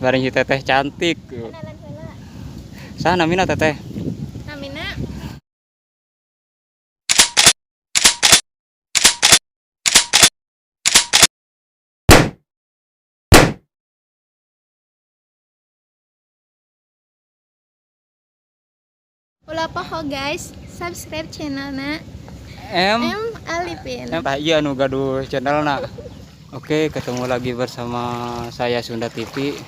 Bareng si teteh cantik. Kenalan heula. Saha namina teteh? Namina ulah poho guys, subscribe channelna M. Alipin. Iya nu gaduh channelna. Oke, ketemu lagi bersama saya Sunda TV.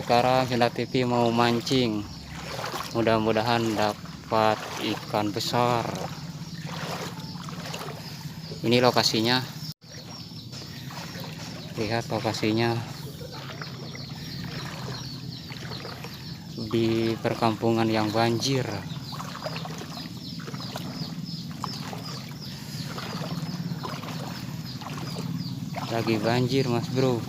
Sekarang Sunda TV mau mancing. Mudah-mudahan dapat ikan besar. Ini lokasinya. Lihat lokasinya di perkampungan yang banjir. Lagi banjir mas bro.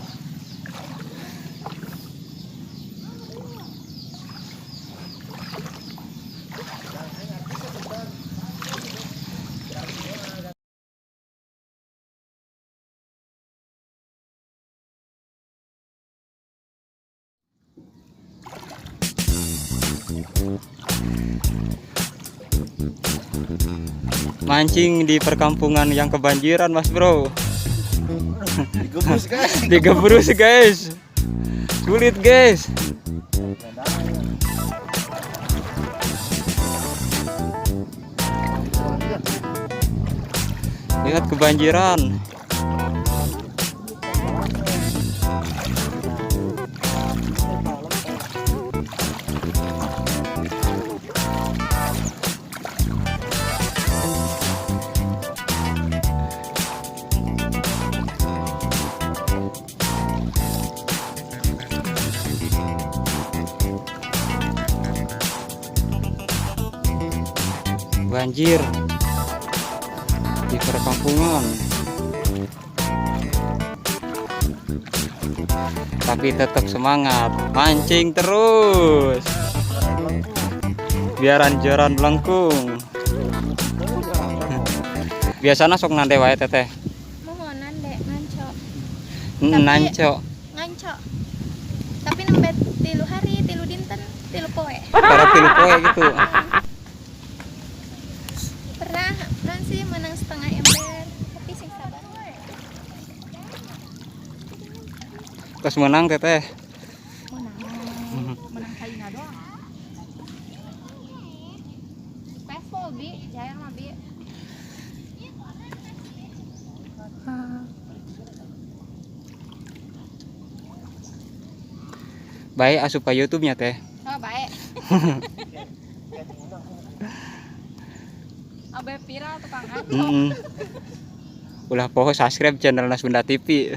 Mancing di perkampungan yang kebanjiran mas bro. Digebus guys. Digebrus guys. Sulit guys. Lihat kebanjiran. Banjir di perkampungan, tapi tetap semangat mancing terus biar anjuran melengkung. Biasanya sok nande wae teteh. Mohonan dek nganco. Nanco Nganco. Tapi nembe 3 hari, 3 dinten, 3 poe. para pilu poe gitu. Pernah sih menang setengah ember, tapi sing sabar. Terus menang teteh. Menang kalina doang. Peaceful bi, jaya mah bi. Baik asup ke YouTube-nya teh. Oh baik. Abe viral tukang ngaco. Ulah poho subscribe channel Sunda TV.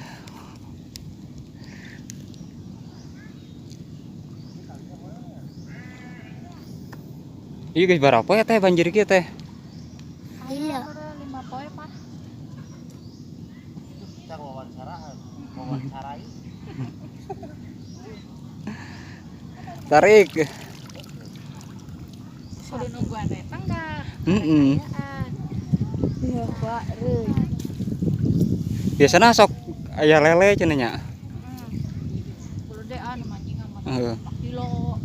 Iya guys, berapa ya teh banjir kieu teh? Iya. 5 poe Pak. Kita wawancarai. Tarik. Sudah nungguan datang enggak? Iya, Pak, reuy. Biasanya sok aya lele cenah nya. Kulo deh mancing mah Heeh. 4 kilo.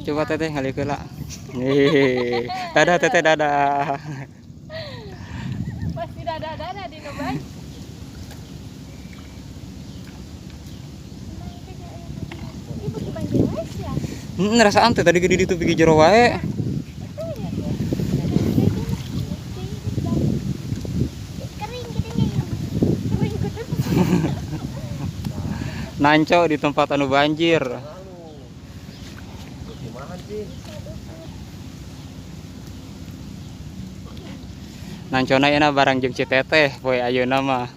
Coba teteh ngalikeun lah. Nih. Dadah teteh dadah. Pasti dada-dada di Nubai. Ibu di banjir wes ya. Rasaan teh tadi gede ditutupi jero wae. Kering gini. Kering gede. Nanco di tempat anu banjir. Gimana sih? Nancona enak barang jeung Citeteh poe ayeuna mah.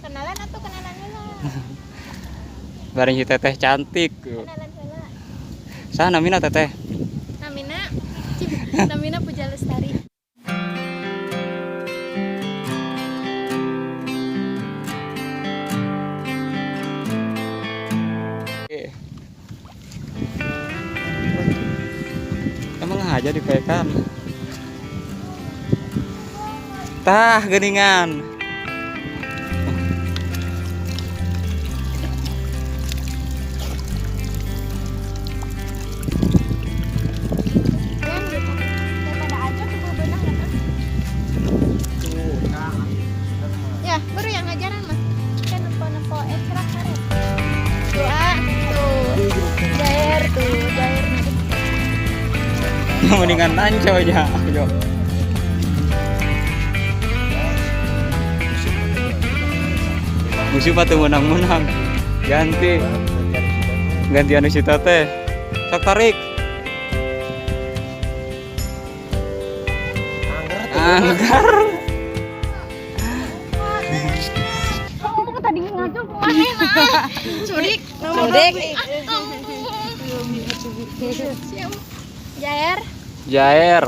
Kenalan atau kenalan heula? Bareng si teteh cantik. Kenalan heula. Saha namina teteh? Namina Puja Lestari. aja dipekan. Tah geningan. Daripada aja tuh bebenah kan. Ya, baru yang ngajaran mah. Kan nempo ekstra karet. Tuh, tuh. Jair tuh, jair. Mendingan nanco aja. Yo. Musuh patu menang-menang. Gantian si teh. Sok tarik. Anggar. Kamu tadi ngajak kemana? Curik. Jair. Jair.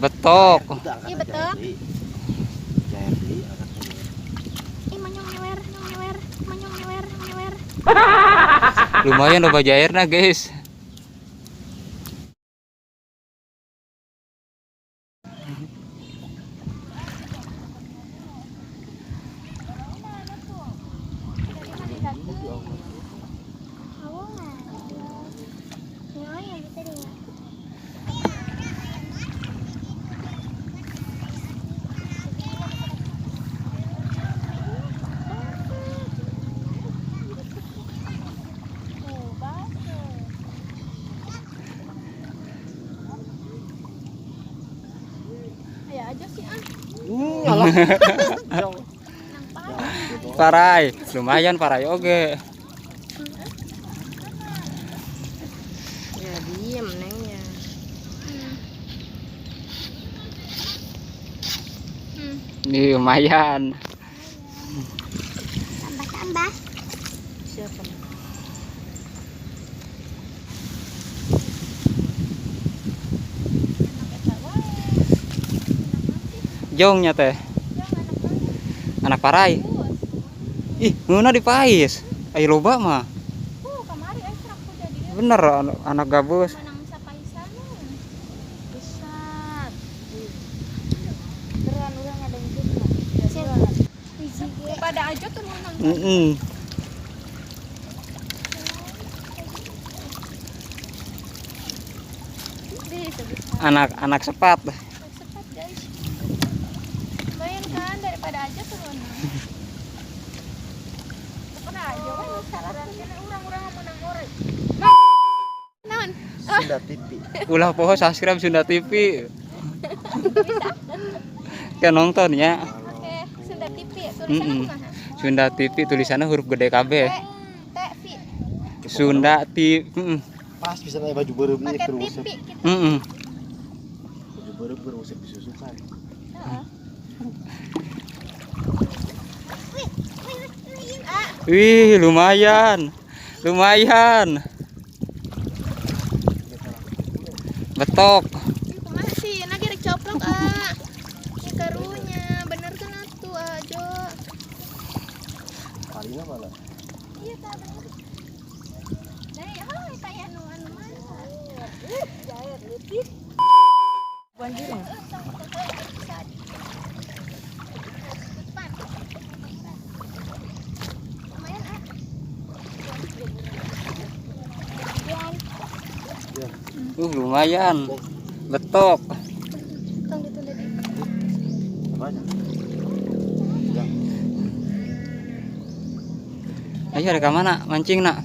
Betok. Iya betul. Ih manyong nyewer. Lumayan loba jairna, guys. Ya aja sih Parai, lumayan parai oge. Ya diem nengnya. Nih lumayan. Tambah. Siapa? Jongnya teh. Anak parai. Ih, nguna dipais. Ayo loba mah. Kamari ekstra ku jadi. Bener anak gabus. Menang sapaisan. Bisa. Beran urang ada yang gitu. Pada aja tuh menang. Anak sepat. Cepat guys. Lumayan kan daripada aja turun. Pernah aja kan salah orang-orang menang orek. Naon? Sunda TV. Ulah poho subscribe Sunda TV. Kan nontonnya. Oke, Sunda TV ya tulisannya kumaha? Sunda TV tulisannya huruf gede KB. Sunda TV. Pas bisa naik baju baru beli Pakai ke TV usap. gitu. Baju baru berusap disusukan. Wih, lumayan. Betok. Kumaha sih? Nah gerek coplok Ini karunya, bener kan atuh ajo. Palingnya mana? Iya tak bener. Dari kayak anu mana? Jair lutih. Banjir. Lumayan. Betok. Tong ditunda di. Apanya? Ayo reka mana mancing nak?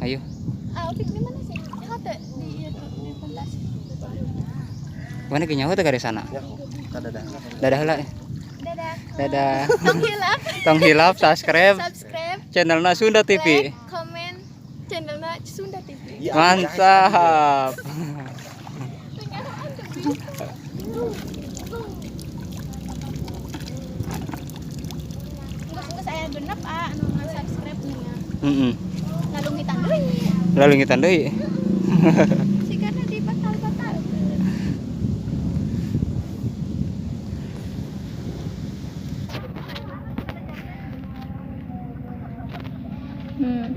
Ayo. Opik di mana sih? Hote di itu di pentas. Mana ke nyawa teh dari sana? Ya, dadah. Dadah heula. Dadah. Tong hilap subscribe Subscribe. channelna Sunda TV. Like, komen channelnya Sunda TV. Mantap. Enggak saya genep anu subscribe nya. Ngalungitan deui. Lalu ngitan deui. Sikarna di batal-batal.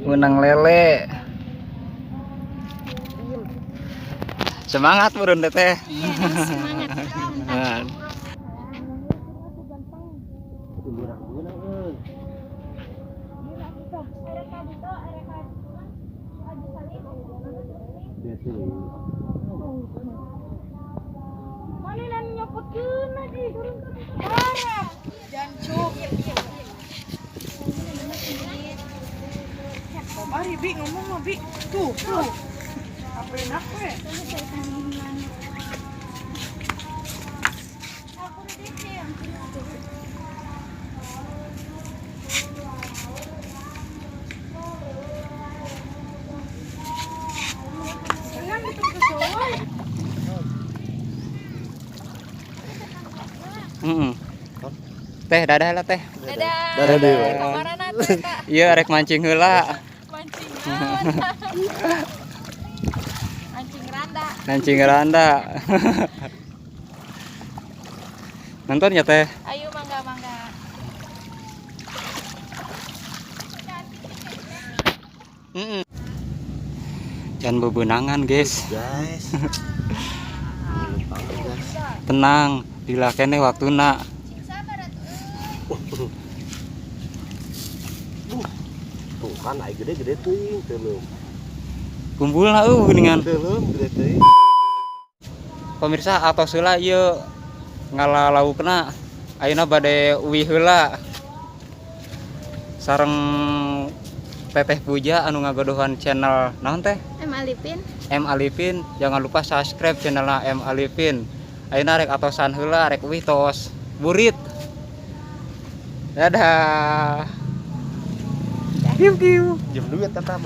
Menang lele. Semangat burun teh. Iya, semangat. Nah, Mana nan nyopot kena di turun. Jangan cuk. Mari Bi ngomong mah Bi. Tuh. Apa enak we? Jangan betul-betul soal. Teh dadah lah teh. Dadah. Dadah, Dew. Kamarana teh Kak. Iya rek mancing heula. Mancingan. Mancing randa. Mancing randa. Nonton ya teh. Ayo mangga. Jangan bebenangan guys. Guys. Tenang, dilakene waktuna. Tuh kan air gede-gede tuh teuleum. Kumpulna geuningan. Teuleum gede teuing. Pemirsa atau heula ieu ngalalaukna ayeuna bade uwi heula. Sareng Teteh Puja anu ngagodohan channel naon teh? Em Alipin. M Alipin. Jangan lupa subscribe channelna M Alipin. Ayeuna rek atosan heula rek uwi tos burit. Dadah. Jam duit pertama.